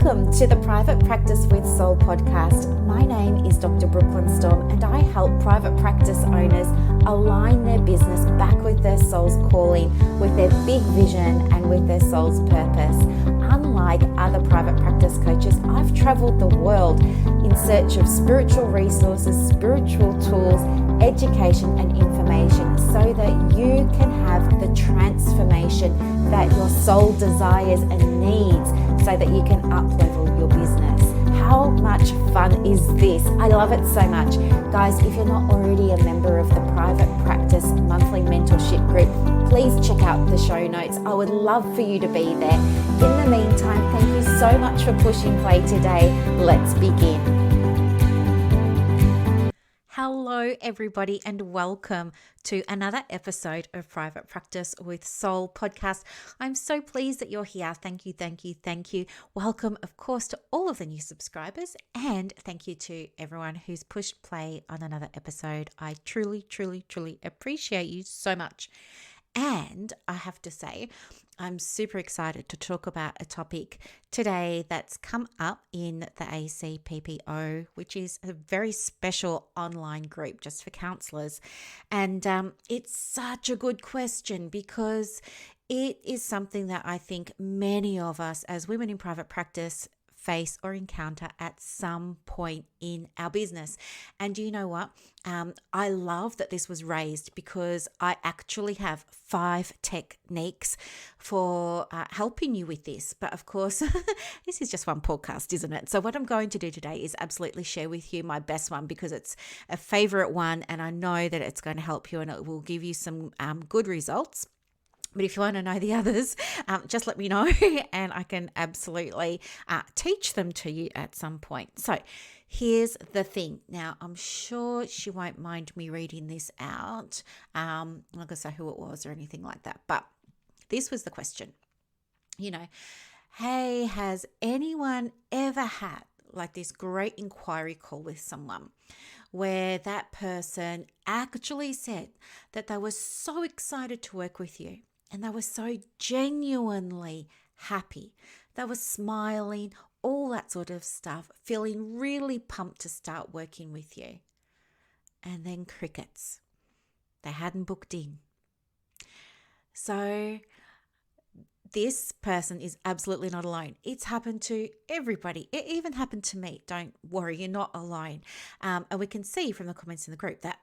Welcome to the Private Practice with Soul podcast. My name is Dr. Brooklyn Storm and I help private practice owners align their business back with their soul's calling, with their big vision and with their soul's purpose. Unlike other private practice coaches, I've traveled the world in search of spiritual resources, spiritual tools, education and information so that you can have the transformation that your soul desires and needs so that you can up-level your business. How much fun is this? I love it so much. Guys, if you're not already a member of the Private Practice Monthly Mentorship Group, please check out the show notes. I would love for you to be there. In the meantime, thank you so much for pushing play today. Let's begin. Hello, everybody, and welcome to another episode of Private Practice with Soul podcast. I'm so pleased that you're here. Thank you, thank you, thank you. Welcome, of course, to all of the new subscribers, and thank you to everyone who's pushed play on another episode. I truly, truly, truly appreciate you so much. And I have to say, I'm super excited to talk about a topic today that's come up in the ACPPO, which is a very special online group just for counsellors. And it's such a good question because it is something that I think many of us as women in private practice face or encounter at some point in our business. And you know what? I love that this was raised because I actually have 5 techniques for helping you with this. But of course, this is just one podcast, isn't it? So what I'm going to do today is absolutely share with you my best one because it's a favorite one and I know that it's going to help you and it will give you some good results. But if you want to know the others, just let me know and I can absolutely teach them to you at some point. So here's the thing. Now, I'm sure she won't mind me reading this out. I'm not going to say who it was or anything like that. But this was the question. You know, hey, has anyone ever had like this great inquiry call with someone where that person actually said that they were so excited to work with you? And they were so genuinely happy. They were smiling, all that sort of stuff, feeling really pumped to start working with you. And then crickets. They hadn't booked in. So this person is absolutely not alone. It's happened to everybody. It even happened to me. Don't worry, you're not alone. And we can see from the comments in the group that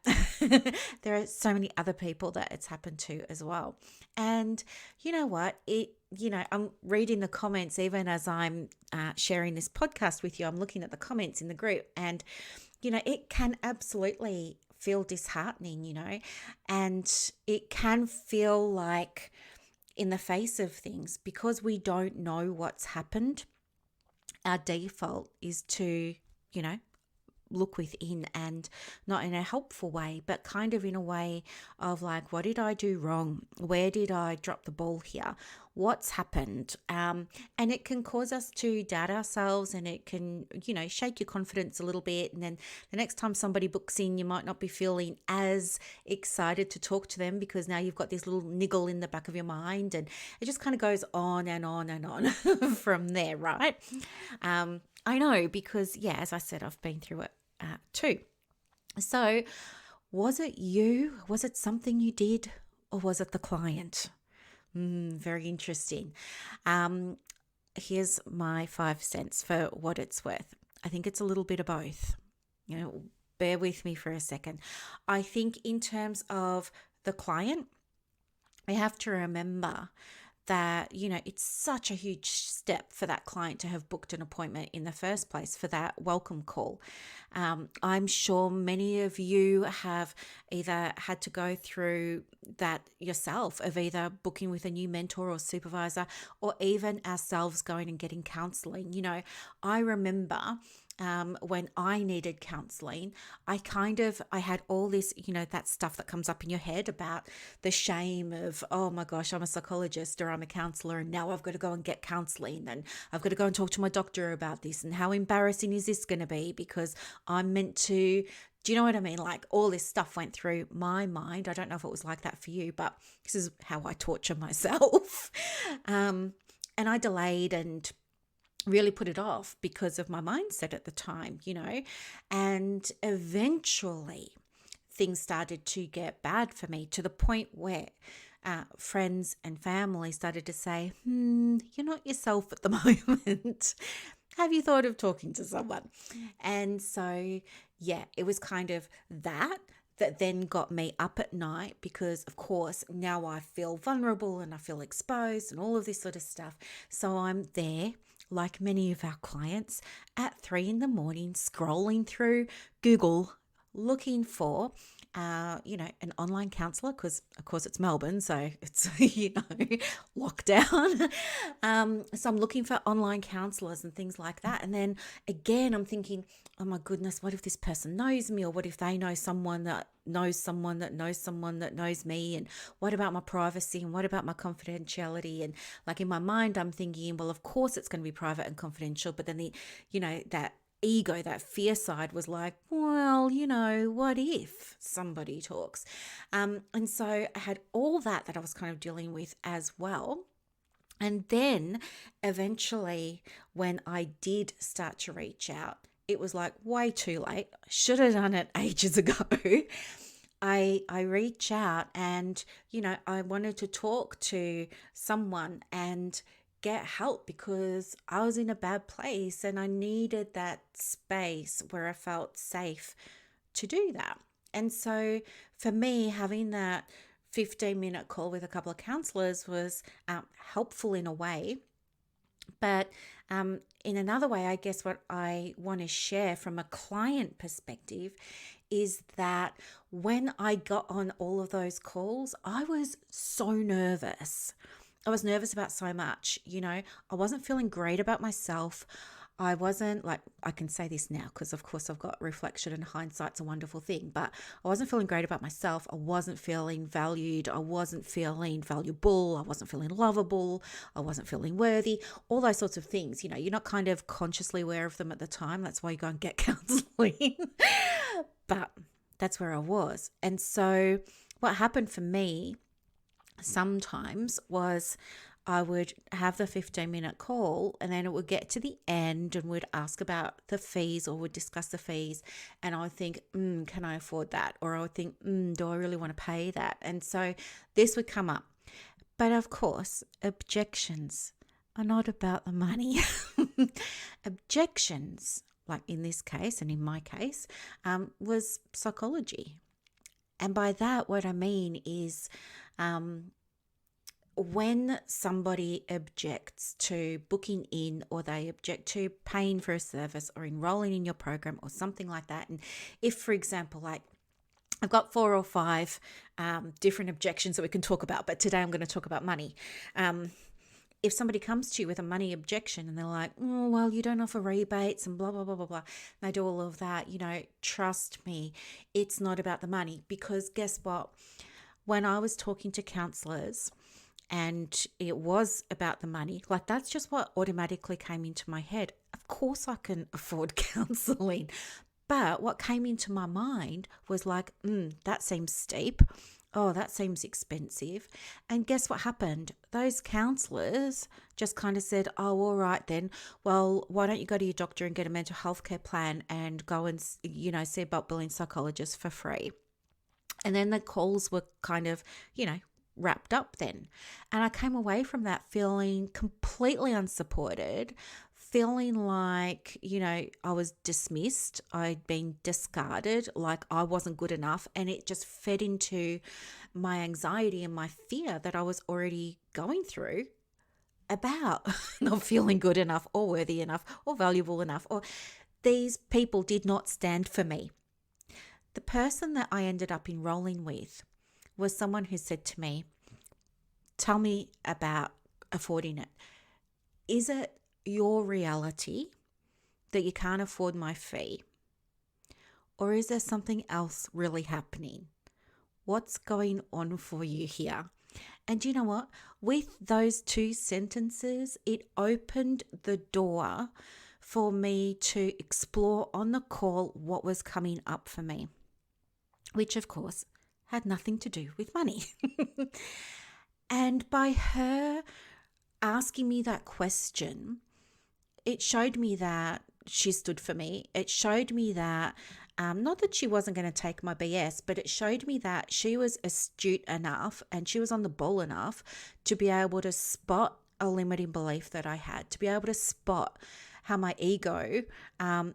there are so many other people that it's happened to as well. And you know what? I'm reading the comments even as I'm sharing this podcast with you. I'm looking at the comments in the group and, it can absolutely feel disheartening, and it can feel like in the face of things, because we don't know what's happened, our default is to, look within, and not in a helpful way, but kind of in a way of like, what did I do wrong? Where did I drop the ball here? What's happened? And it can cause us to doubt ourselves and it can, shake your confidence a little bit. And then the next time somebody books in, you might not be feeling as excited to talk to them because now you've got this little niggle in the back of your mind and it just kind of goes on and on and on from there, right? I know because, as I said, I've been through it too. So was it you? Was it something you did? Or was it the client? Very interesting. Here's my 5 cents for what it's worth. I think it's a little bit of both. Bear with me for a second. I think in terms of the client, we have to remember that, it's such a huge step for that client to have booked an appointment in the first place for that welcome call. I'm sure many of you have either had to go through that yourself of either booking with a new mentor or supervisor or even ourselves going and getting counseling. I remember when I needed counseling, I had all this, that stuff that comes up in your head about the shame of, oh my gosh, I'm a psychologist or I'm a counselor and now I've got to go and get counseling and I've got to go and talk to my doctor about this and how embarrassing is this going to be because I'm meant to, do you know what I mean? Like all this stuff went through my mind. I don't know if it was like that for you, but this is how I torture myself. And I delayed and really put it off because of my mindset at the time, and eventually things started to get bad for me to the point where friends and family started to say, you're not yourself at the moment. Have you thought of talking to someone? And so, yeah, it was kind of that then got me up at night because, of course, now I feel vulnerable and I feel exposed and all of this sort of stuff. So I'm there, like many of our clients, at 3 a.m, scrolling through Google looking for an online counselor because, of course, it's Melbourne, so it's, lockdown. So I'm looking for online counselors and things like that. And then again, I'm thinking, oh my goodness, what if this person knows me? Or what if they know someone that knows someone that knows someone that knows me? And what about my privacy? And what about my confidentiality? And like in my mind, I'm thinking, well, of course it's going to be private and confidential. But then that ego, that fear side was like, well, what if somebody talks? And so I had all that I was kind of dealing with as well. And then eventually when I did start to reach out, it was like way too late. I should have done it ages ago. I reach out and, I wanted to talk to someone and get help because I was in a bad place and I needed that space where I felt safe to do that. And so for me, having that 15-minute call with a couple of counselors was helpful in a way. But in another way, I guess what I want to share from a client perspective is that when I got on all of those calls, I was so nervous. I was nervous about so much, I wasn't feeling great about myself. I wasn't like, I can say this now because of course I've got reflection and hindsight's a wonderful thing, but I wasn't feeling great about myself. I wasn't feeling valued. I wasn't feeling valuable. I wasn't feeling lovable. I wasn't feeling worthy, all those sorts of things. You're not kind of consciously aware of them at the time. That's why you go and get counseling. But that's where I was. And so what happened for me sometimes was I would have the 15-minute call and then it would get to the end and we'd ask about the fees or would discuss the fees. And I would think, can I afford that? Or I would think, do I really want to pay that? And so this would come up. But of course, objections are not about the money. Objections, like in this case and in my case, was psychology. And by that, what I mean is when somebody objects to booking in or they object to paying for a service or enrolling in your program or something like that. And if, for example, like I've got 4 or 5 different objections that we can talk about, but today I'm going to talk about money. If somebody comes to you with a money objection and they're like, oh, well, you don't offer rebates and blah, blah, blah, blah, blah, they do all of that, trust me, it's not about the money. Because guess what? When I was talking to counselors and it was about the money, like that's just what automatically came into my head. Of course I can afford counseling. But what came into my mind was like, that seems steep. Oh, that seems expensive. And guess what happened? Those counselors just kind of said, oh, all right then. Well, why don't you go to your doctor and get a mental health care plan and go and, see a bulk billing psychologist for free. And then the calls were kind of, wrapped up then. And I came away from that feeling completely unsupported, feeling like, I was dismissed, I'd been discarded, like I wasn't good enough. And it just fed into my anxiety and my fear that I was already going through about not feeling good enough or worthy enough or valuable enough, or these people did not stand for me. The person that I ended up enrolling with was someone who said to me, tell me about affording it. Is it your reality that you can't afford my fee? Or is there something else really happening? What's going on for you here? And you know what? With those 2 sentences, it opened the door for me to explore on the call what was coming up for me, which of course had nothing to do with money. And by her asking me that question, it showed me that she stood for me. It showed me that, not that she wasn't going to take my BS, but it showed me that she was astute enough and she was on the ball enough to be able to spot a limiting belief that I had, to be able to spot how my ego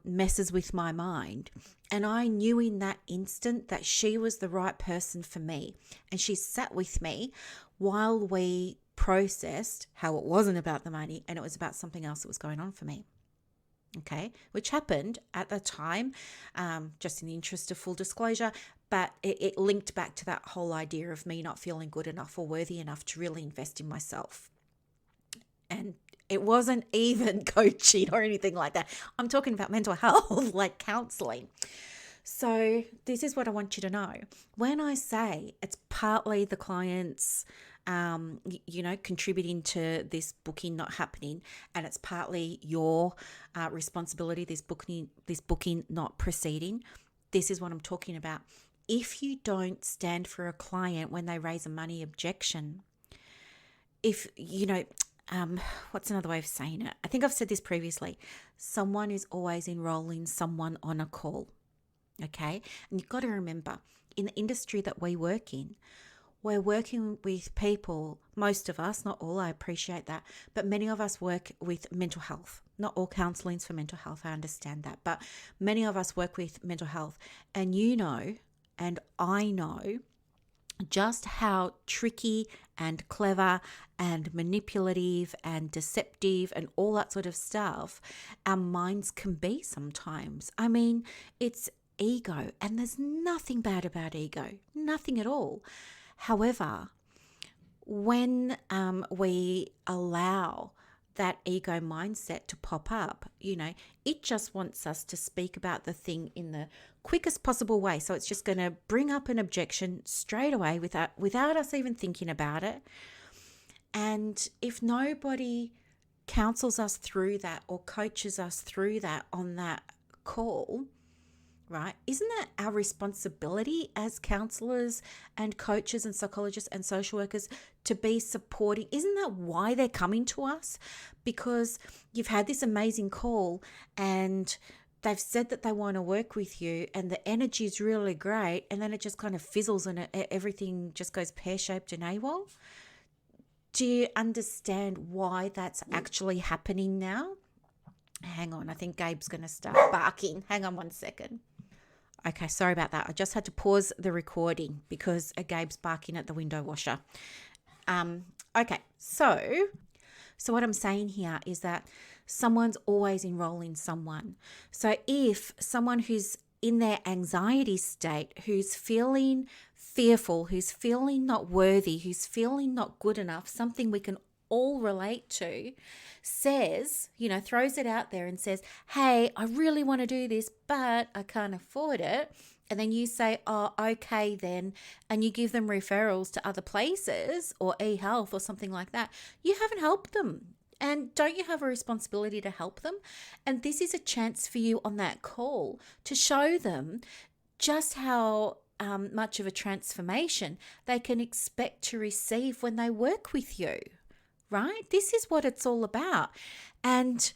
messes with my mind. And I knew in that instant that she was the right person for me. And she sat with me while we processed how it wasn't about the money and it was about something else that was going on for me. Okay, which happened at the time, just in the interest of full disclosure, but it linked back to that whole idea of me not feeling good enough or worthy enough to really invest in myself. And it wasn't even coaching or anything like that. I'm talking about mental health, like counseling. So this is what I want you to know. When I say it's partly the client's, contributing to this booking not happening, and it's partly your responsibility, this booking not proceeding, this is what I'm talking about. If you don't stand for a client when they raise a money objection, what's another way of saying it? I think I've said this previously. Someone is always enrolling someone on a call, okay? And you've got to remember, in the industry that we work in, we're working with people, most of us, not all, I appreciate that, but many of us work with mental health. Not all counseling's for mental health, I understand that, but many of us work with mental health. And you know, and I know, just how tricky and clever and manipulative and deceptive and all that sort of stuff our minds can be sometimes. I mean, it's ego, and there's nothing bad about ego, nothing at all. However, when we allow that ego mindset to pop up, it just wants us to speak about the thing in the quickest possible way. So it's just going to bring up an objection straight away without us even thinking about it. And if nobody counsels us through that or coaches us through that on that call, right? Isn't that our responsibility as counselors and coaches and psychologists and social workers to be supporting? Isn't that why they're coming to us? Because you've had this amazing call and they've said that they want to work with you and the energy is really great, and then it just kind of fizzles and everything just goes pear-shaped and AWOL. Do you understand why that's actually happening now? Hang on, I think Gabe's going to start barking. Hang on one second. Okay, sorry about that. I just had to pause the recording because Gabe's barking at the window washer. Okay, so what I'm saying here is that someone's always enrolling someone. So if someone who's in their anxiety state, who's feeling fearful, who's feeling not worthy, who's feeling not good enough, something we can all relate to, says, throws it out there and says, hey, I really want to do this, but I can't afford it. And then you say, oh, okay then, and you give them referrals to other places or eHealth or something like that. You haven't helped them. And don't you have a responsibility to help them? And this is a chance for you on that call to show them just how much of a transformation they can expect to receive when they work with you. Right? This is what it's all about. And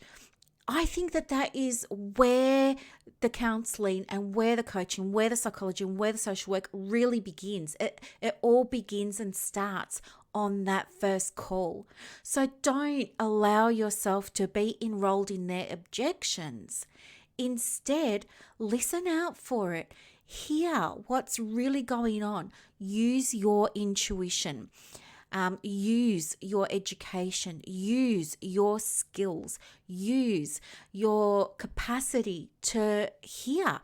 I think that is where the counseling and where the coaching, where the psychology and where the social work really begins. It all begins and starts on that first call. So don't allow yourself to be enrolled in their objections. Instead, listen out for it. Hear what's really going on. Use your intuition. Use your education, use your skills, use your capacity to hear,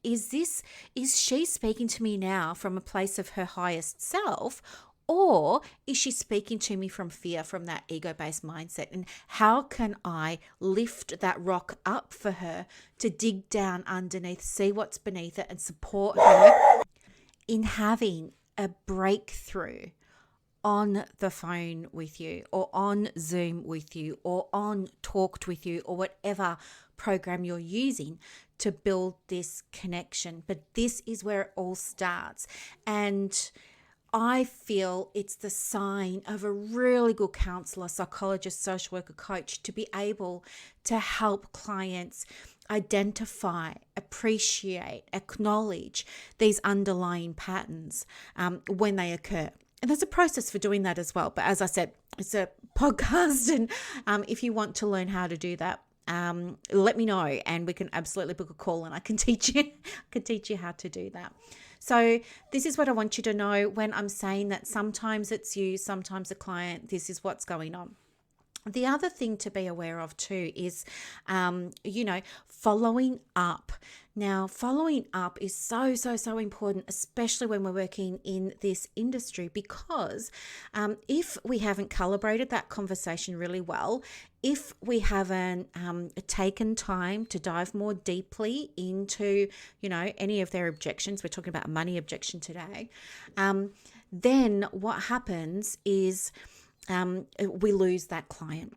is she speaking to me now from a place of her highest self, or is she speaking to me from fear, from that ego-based mindset? And how can I lift that rock up for her to dig down underneath, see what's beneath it, and support her in having a breakthrough on the phone with you, or on Zoom with you, or on Talked with you, or whatever program you're using to build this connection. But this is where it all starts. And I feel it's the sign of a really good counselor, psychologist, social worker, coach to be able to help clients identify, appreciate, acknowledge these underlying patterns when they occur. And there's a process for doing that as well. But as I said, it's a podcast. And if you want to learn how to do that, let me know and we can absolutely book a call and I can teach you how to do that. So this is what I want you to know when I'm saying that sometimes it's you, sometimes the client, this is what's going on. The other thing to be aware of too is, following up. Now, following up is so important, especially when we're working in this industry, because if we haven't calibrated that conversation really well, if we haven't taken time to dive more deeply into, any of their objections, we're talking about a money objection today, then what happens is we lose that client.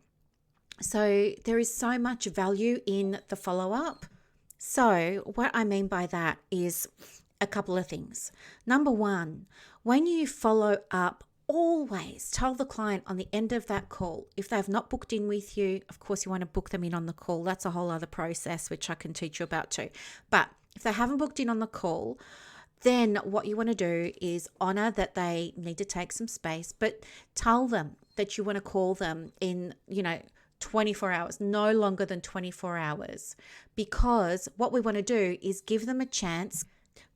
So there is so much value in the follow-up. So what I mean by that is a couple of things. Number one, when you follow up, always tell the client on the end of that call, if they've not booked in with you, of course you want to book them in on the call. That's a whole other process, which I can teach you about too. But if they haven't booked in on the call, then what you want to do is honor that they need to take some space, but tell them that you want to call them in, 24 hours, no longer than 24 hours, because what we want to do is give them a chance.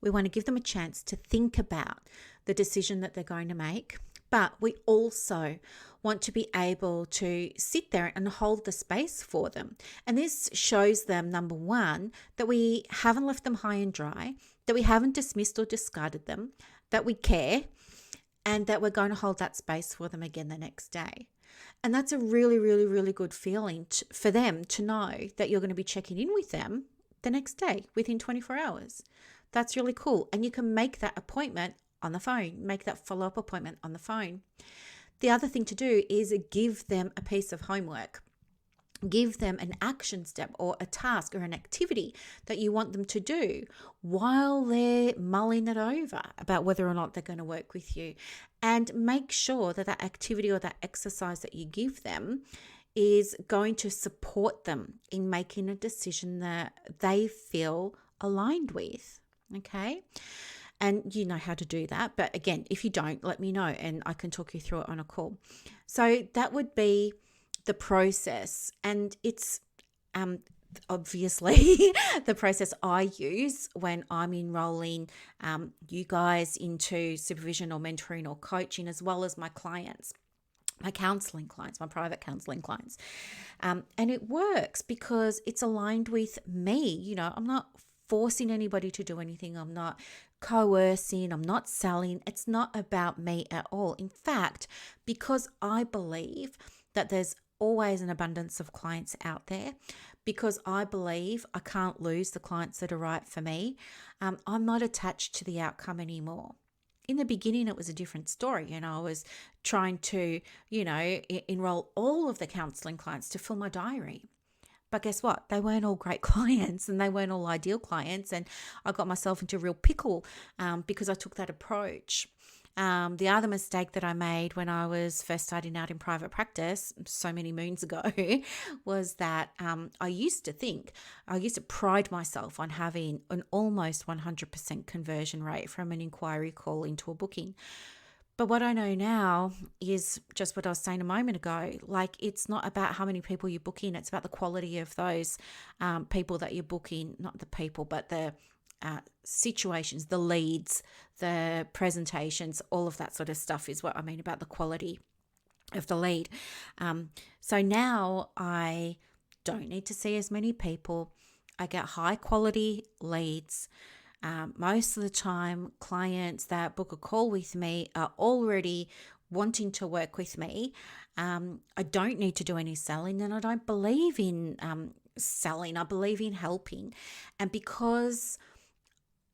We want to give them a chance to think about the decision that they're going to make, but we also want to be able to sit there and hold the space for them. And this shows them, number one, that we haven't left them high and dry, that we haven't dismissed or discarded them, that we care, and that we're going to hold that space for them again the next day. And that's a really, really, really good feeling for them to know that you're going to be checking in with them the next day within 24 hours. That's really cool. And you can make that appointment on the phone, make that follow-up appointment on the phone. The other thing to do is give them a piece of homework. Give them an action step or a task or an activity that you want them to do while they're mulling it over about whether or not they're going to work with you. And make sure that that activity or that exercise that you give them is going to support them in making a decision that they feel aligned with. Okay? And you know how to do that. But again, if you don't, let me know and I can talk you through it on a call. So that would be the process, and it's obviously the process I use when I'm enrolling you guys into supervision or mentoring or coaching, as well as my clients, my counseling clients, my private counseling clients. And it works because it's aligned with me. I'm not forcing anybody to do anything. I'm not coercing. I'm not selling. It's not about me at all. In fact, because I believe that there's always an abundance of clients out there, because I believe I can't lose the clients that are right for me, I'm not attached to the outcome anymore. In the beginning, it was a different story. I was trying to, enroll all of the counseling clients to fill my diary. But guess what? They weren't all great clients and they weren't all ideal clients. And I got myself into a real pickle because I took that approach. The other mistake that I made when I was first starting out in private practice so many moons ago was that I used to pride myself on having an almost 100% conversion rate from an inquiry call into a booking. But what I know now is just what I was saying a moment ago. Like, it's not about how many people you book in. It's about the quality of those people that you book in, not the people, but the situations, the leads, the presentations, all of that sort of stuff is what I mean about the quality of the lead. So now I don't need to see as many people. I get high quality leads. Most of the time, clients that book a call with me are already wanting to work with me. I don't need to do any selling, and I don't believe in selling. I believe in helping. And because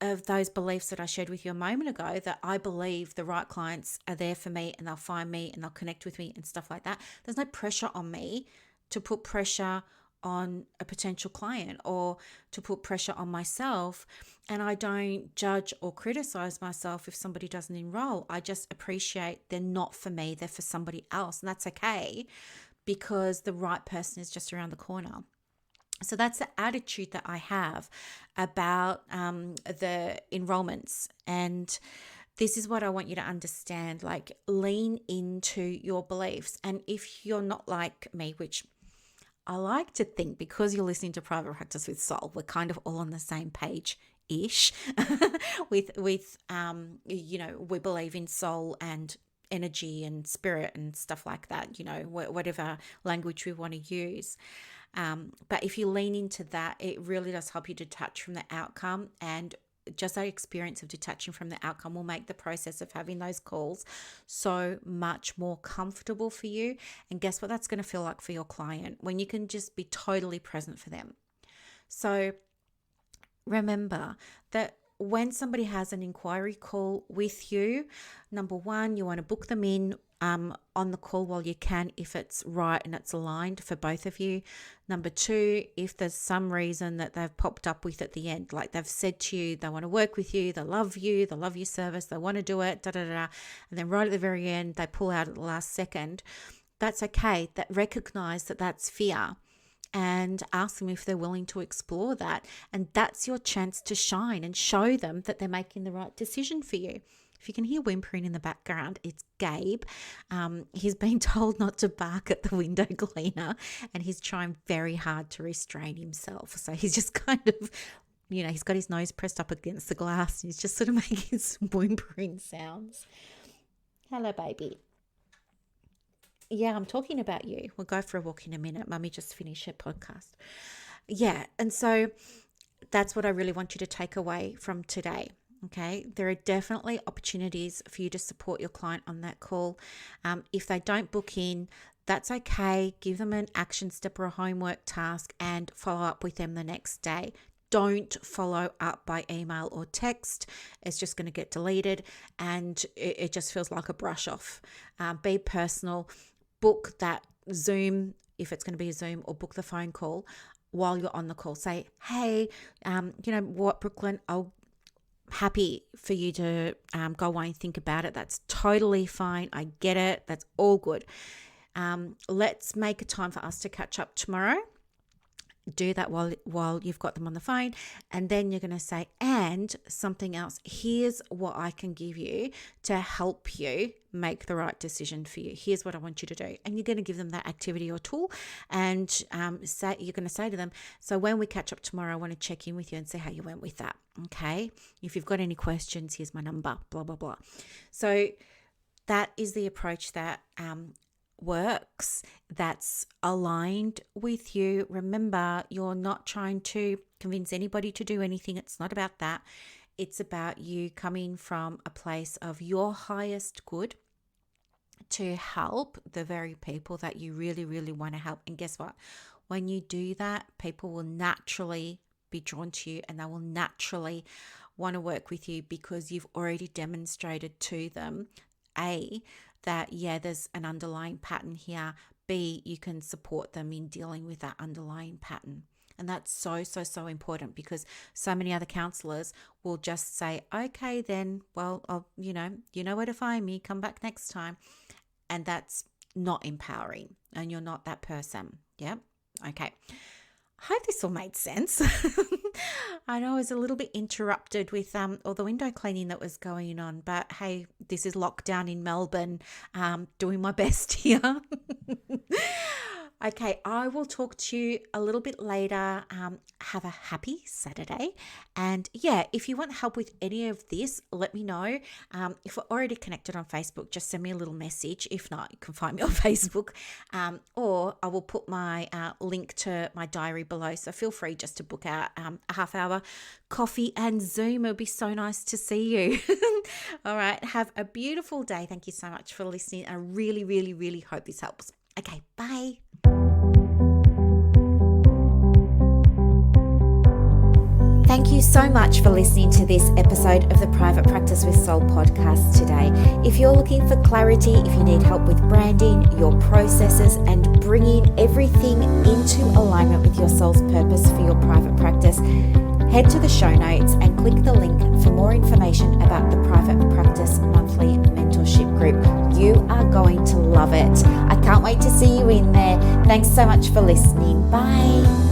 of those beliefs that I shared with you a moment ago, that I believe the right clients are there for me and they'll find me and they'll connect with me and stuff like that, there's no pressure on me to put pressure on a potential client or to put pressure on myself. And I don't judge or criticize myself if somebody doesn't enroll. I just appreciate they're not for me, they're for somebody else. And that's okay, because the right person is just around the corner. So that's the attitude that I have about the enrollments. And this is what I want you to understand. Like, lean into your beliefs. And if you're not like me, which I like to think, because you're listening to Private Practice with Soul, we're kind of all on the same page ish with we believe in soul and energy and spirit and stuff like that, whatever language we want to use. But if you lean into that, it really does help you detach from the outcome, and just that experience of detaching from the outcome will make the process of having those calls so much more comfortable for you. And guess what that's going to feel like for your client when you can just be totally present for them. So remember that when somebody has an inquiry call with you, number one, you want to book them in on the call while you can, if it's right and it's aligned for both of you. Number two, if there's some reason that they've popped up with at the end, like they've said to you, they want to work with you, they love your service, they want to do it, and then right at the very end, they pull out at the last second. That's okay. That recognize that that's fear, and ask them if they're willing to explore that. And that's your chance to shine and show them that they're making the right decision for you. If you can hear whimpering in the background, it's Gabe. He's been told not to bark at the window cleaner, and he's trying very hard to restrain himself. So he's just kind of, he's got his nose pressed up against the glass, and he's just sort of making some whimpering sounds. Hello, baby. Yeah, I'm talking about you. We'll go for a walk in a minute. Mummy just finished her podcast. Yeah, and so that's what I really want you to take away from today. Okay, there are definitely opportunities for you to support your client on that call. If they don't book in, that's okay. Give them an action step or a homework task and follow up with them the next day. Don't follow up by email or text. It's just going to get deleted, and it just feels like a brush off. Be personal. Book that Zoom, if it's going to be a Zoom, or book the phone call while you're on the call. Say, hey, Brooklyn, I'll happy for you to go away and think about it. That's totally fine. I get it. That's all good. Let's make a time for us to catch up tomorrow. Do that while you've got them on the phone, and then you're going to say, and something else, here's what I can give you to help you make the right decision for you. Here's what I want you to do. And you're going to give them that activity or tool, and you're going to say to them, so when we catch up tomorrow, I want to check in with you and see how you went with that. Okay. If you've got any questions, here's my number, blah, blah, blah. So that is the approach that works, that's aligned with you. Remember, you're not trying to convince anybody to do anything. It's not about that. It's about you coming from a place of your highest good to help the very people that you really, really want to help. And guess what? When you do that, people will naturally be drawn to you, and they will naturally want to work with you, because you've already demonstrated to them, A, that, there's an underlying pattern here. B, you can support them in dealing with that underlying pattern. And that's so, so, so important, because so many other counselors will just say, okay, then, well, you know where to find me, come back next time. And that's not empowering, and you're not that person. Yeah. Okay. I hope this all made sense. I know I was a little bit interrupted with all the window cleaning that was going on, but hey, this is lockdown in Melbourne. Doing my best here. Okay, I will talk to you a little bit later. Have a happy Saturday. And if you want help with any of this, let me know. If we're already connected on Facebook, just send me a little message. If not, you can find me on Facebook. Or I will put my link to my diary below. So feel free just to book out a half-hour coffee and Zoom. It'll be so nice to see you. All right, have a beautiful day. Thank you so much for listening. I really, really, really hope this helps. Okay, bye. Thank you so much for listening to this episode of the Private Practice with Soul podcast today. If you're looking for clarity, if you need help with branding, your processes, and bringing everything into alignment with your soul's purpose for your private practice, head to the show notes and click the link for more information about the Private Practice Monthly Mentorship Group. You are going to love it. I can't wait to see you in there. Thanks so much for listening. Bye.